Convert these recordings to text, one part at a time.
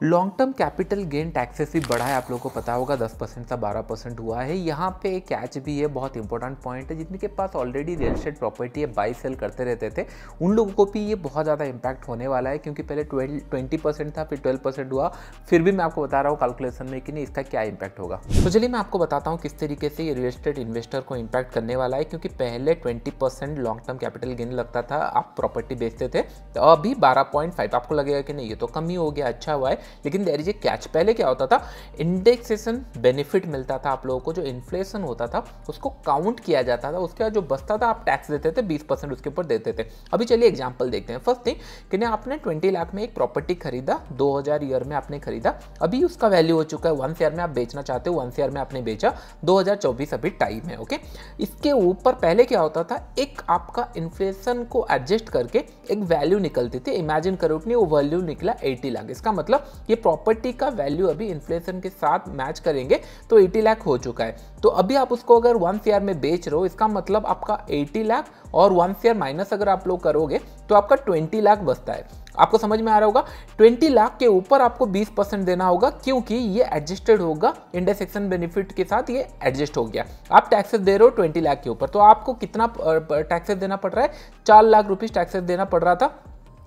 Long term capital gain taxes भी बढ़ा है, आप लोगों को पता होगा 10% से 12% हुआ है। यहाँ पे एक कैच भी है, बहुत इंपॉर्टेंट पॉइंट है। जिनके पास ऑलरेडी रियल एस्टेट प्रॉपर्टी है, बाई सेल करते रहते थे, उन लोगों को भी ये बहुत ज़्यादा इंपैक्ट होने वाला है, क्योंकि पहले 20% था, फिर 12% हुआ। फिर भी मैं आपको बता रहा हूँ कैलकुलेशन में कि नहीं इसका क्या इंपैक्ट होगा। तो चलिए मैं आपको बताता हूँ किस तरीके से ये रियल एस्टेट इन्वेस्टर को इंपैक्ट करने वाला है। क्योंकि पहले 20% लॉन्ग टर्म कैपिटल गेन लगता था, आप प्रॉपर्टी बेचते थे, तो अभी 12.5। आपको लगेगा कि नहीं ये तो कम ही हो गया, अच्छा हुआ है, लेकिन देयर इज ए कैच। पहले क्या होता था, इंडेक्सेशन बेनिफिट मिलता था आप लोगों को, जो इन्फ्लेशन होता था उसको काउंट किया जाता था, उसके बाद जो बचता था आप टैक्स देते थे, 20% उसके ऊपर देते थे। अभी चलिए एग्जांपल देखते हैं। फर्स्ट थिंग कि आपने 20 लाख में एक प्रॉपर्टी खरीदा, 2000 ईयर में आपने खरीदा, अभी उसका वैल्यू हो चुका है 1 CR में, आप बेचना चाहते हो 1 CR में आपने बेचा, 2024 अभी टाइम है। ओके, इसके ऊपर पहले क्या होता था, एक आपका इन्फ्लेशन को एडजस्ट करके एक वैल्यू निकलती थी। इमेजिन करो कि वो वैल्यू निकला 80 लाख। इसका मतलब ये प्रॉपर्टी का वैल्यू अभी इन्फ्लेशन के साथ मैच करेंगे तो 80 लाख हो चुका है। तो अभी आप उसको अगर 1 CR में बेच रहे हो, इसका मतलब आपका 80 लाख और 1 CR माइनस अगर आप लोग करोगे तो आपका 20 लाख बचता है। आपको समझ में आ रहा होगा, 20 लाख के ऊपर आपको 20% देना होगा, क्योंकि ये एडजस्टेड होगा इंडेक्सेशन बेनिफिट के साथ, ये एडजस्ट हो गया। आप टैक्सेस दे रहे हो 20 लाख के ऊपर, तो आपको कितना टैक्सेस देना पड़ रहा है, 4 लाख रुपीज टैक्सेस देना पड़ रहा था।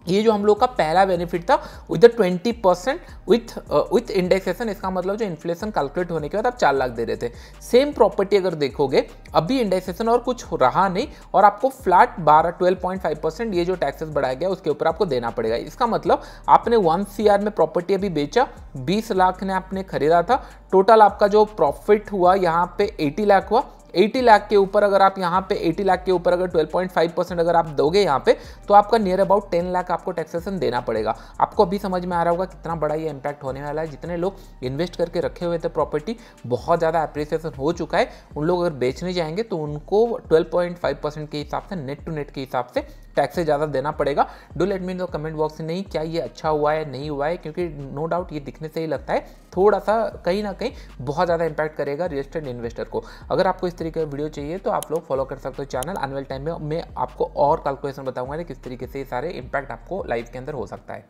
ये जो हम लोग का पहला बेनिफिट था विद 20% विथ इंडेक्सेशन। इसका मतलब जो इन्फ्लेशन कैलकुलेट होने के बाद आप 4 लाख दे रहे थे। सेम प्रॉपर्टी अगर देखोगे, अभी इंडेक्सेशन और कुछ रहा नहीं और आपको फ्लैट 12.5% ये जो टैक्सेस बढ़ाया गया उसके ऊपर आपको देना पड़ेगा। इसका मतलब आपने 1 CR में प्रॉपर्टी अभी बेचा, 20 लाख ने आपने खरीदा था, टोटल आपका जो प्रॉफिट हुआ यहाँ पे 80 लाख हुआ। 80 लाख के ऊपर अगर आप यहाँ पे 80 लाख के ऊपर अगर 12.5% अगर आप दोगे यहाँ पे, तो आपका नियर अबाउट 10 लाख आपको टैक्सेशन देना पड़ेगा। आपको अभी समझ में आ रहा होगा कितना बड़ा ये इंपैक्ट होने वाला है। जितने लोग इन्वेस्ट करके रखे हुए थे प्रॉपर्टी, बहुत ज़्यादा अप्रिसिएशन हो चुका है, उन लोग अगर बेचने जाएंगे तो उनको 12.5% के हिसाब से, नेट टू नेट के हिसाब से टैक्स से ज़्यादा देना पड़ेगा। Do let me know comment box में नहीं क्या ये अच्छा हुआ है नहीं हुआ है, क्योंकि नो डाउट ये दिखने से ही लगता है थोड़ा सा कहीं ना कहीं बहुत ज़्यादा इंपैक्ट करेगा रियल एस्टेट इन्वेस्टर को। अगर आपको इस तरीके का वीडियो चाहिए तो आप लोग फॉलो कर सकते हो चैनल। आने वाले टाइम में मैं आपको और कैलकुलेशन बताऊंगा किस तरीके से ये सारे इंपैक्ट आपको लाइफ के अंदर हो सकता है।